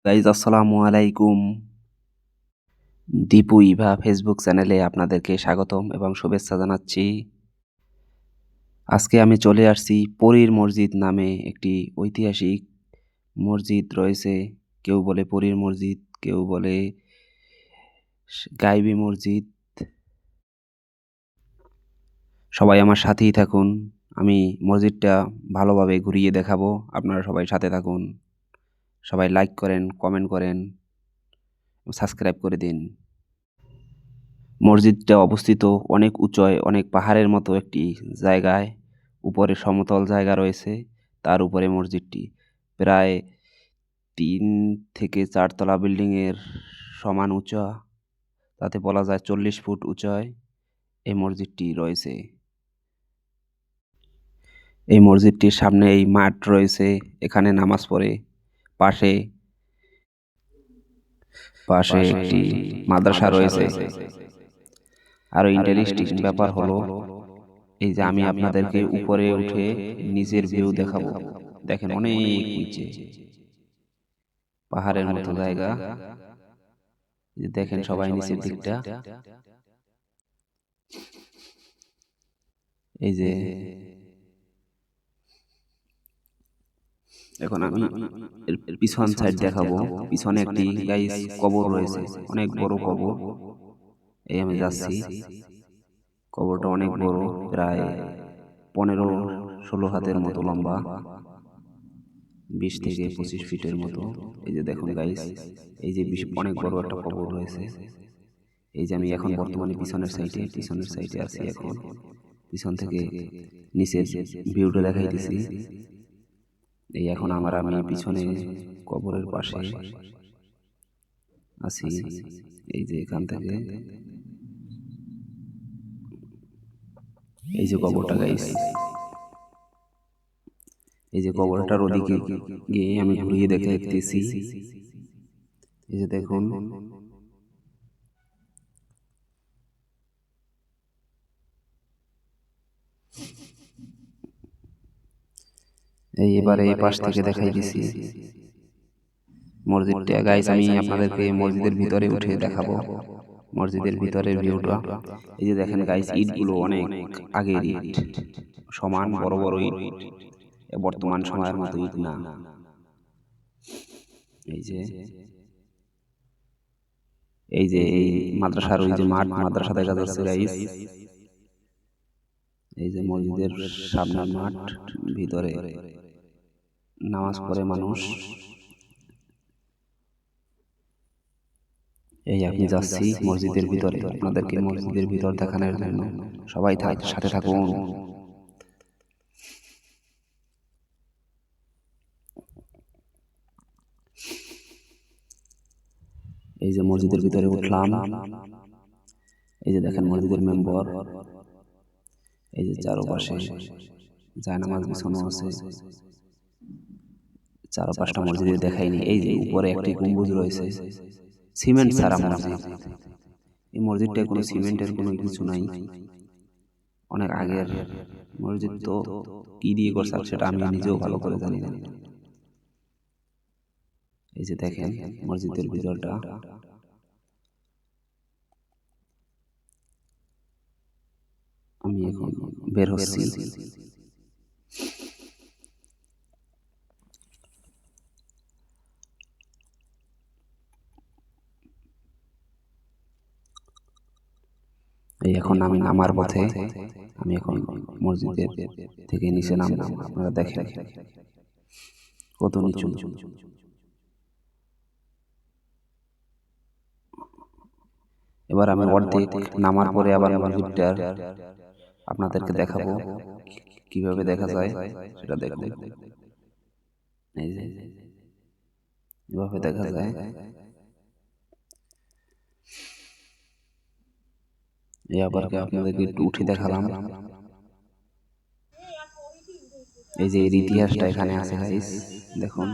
Guys আসসালামু আলাইকুম। Dipu Eva Facebook চ্যানেলে আপনাদেরকে স্বাগতম এবং শুভেচ্ছা জানাচ্ছি। আজকে আমি চলে আসছি পরীর মসজিদ নামে একটি ঐতিহাসিক মসজিদ রয়েছে। কেউ বলে পরীর মসজিদ, কেউ বলে গাইবী মসজিদ। সবাই আমার সাথেই থাকুন। আমি মসজিদটা ভালোভাবে ঘুরিয়ে দেখাবো। আপনারা সবাই সাথে থাকুন। সবাই লাইক করেন, কমেন্ট করেন, সাবস্ক্রাইব করে দিন। মসজিদটা অবস্থিত অনেক উঁচুয়, অনেক পাহাড়ের মতো একটি জায়গায়। উপরে সমতল জায়গা রয়েছে, তার উপরে মসজিদটি প্রায় ৩ থেকে ৪ তলা বিল্ডিংয়ের সমান উঁচা। তাতে বলা যায় ৪০ ফুট উঁচায় এই মসজিদটি রয়েছে। এই মসজিদটির সামনে এই মাঠ রয়েছে, এখানে নামাজ পড়ে। পাশে পাশে একটি মাদ্রাসা রয়েছে। আরো ইন্টারেস্টিং ব্যাপার হলো, এই যে আমি আপনাদেরকে উপরে উঠে নিচের ভিউ দেখাবো। দেখেন অনেক নিচে পাহাড়ের মতো জায়গা। দেখেন সবাই নিচের দিকটা। এই যে এখন আমি এর পিছন সাইড দেখাবো। পিছনে একটি গাইস কবর রয়েছে, অনেক বড় কবর। এই আমি যাচ্ছি, কবরটা অনেক বড়, প্রায় ১৫-১৬ হাতের মতো লম্বা, ২০ থেকে ২৫ ফিটের মতো। এই যে দেখুন গাইস, এই যে অনেক বড় একটা কবর রয়েছে। এই যে আমি এখন বর্তমানে পিছনের সাইডে আছি। এখন পিছন থেকে নিচের ভিউটা দেখাইতেছি। এই এখন আমি পিছনে কবরের পাশে আছি। এই যে এখান থেকে এই যে কবরটা গাইস, এই যে কবরটার ওদিকে গিয়ে আমি ঘুরিয়ে দেখাইতেছি। এই যে দেখুন, এবারে এই পাশ থেকে দেখাই দিছি মসজিদটা গাইস। আমি আপনাদেরকে মসজিদের ভিতরে উঠে দেখাবো মসজিদের ভিতরের ভিউটা। এই যে দেখেন গাইস, ইটগুলো অনেক আগের ইট, সমান বড় বড় ইট, বর্তমান সময়ের মতো ইট না। এই যে এই মাদ্রাসার ওই যে মাদ্রাসা দেখা যাচ্ছে গাইস। এই যে মসজিদের সামনের মাঠ, ভিতরে নামাজ পড়ে মানুষ। এই আমি যাচ্ছি মসজিদের ভিতরে, আপনাদেরকে মসজিদের ভিতর দেখানোর জন্য। সবাই সাথে থাকুন। এই যে মসজিদের ভিতরে উঠলাম। এই যে দেখেন মসজিদের মেম্বর। এই যে চারপাশে জায়নামাজ বিছানো আছে। ৪-৫টা মসজিদে দেখাইনি। এই যে উপরে একটি গম্বুজ রয়েছে, সিমেন্ট ছাড়া মসজিদ। এই মসজিদটায় কোনো সিমেন্টের কোনো কিছু নাই, অনেক আগের মসজিদ। তো কি দিয়ে করছে সেটা আমি নিজেও ভালো করে জানি না। এই যে দেখেন মসজিদের ভিতরটা। আমি এখন বের হচ্ছি। এই এখন আমি নামার পথে। আমি এখন মসজিদের থেকে নিচে নামলাম। আপনারা দেখেন কত নিচু। এবার আমি অর্ধেক নামার পরে আবার মসজিদটা আপনাদেরকে দেখাবো, কিভাবে দেখা যায় সেটা দেখুন। এই যে এভাবে দেখা যায়। এই আবার আপনাদেরকে একটু উঠে দেখালাম। এই যে এর ইতিহাসটা এখানে আছে গাইস, দেখুন।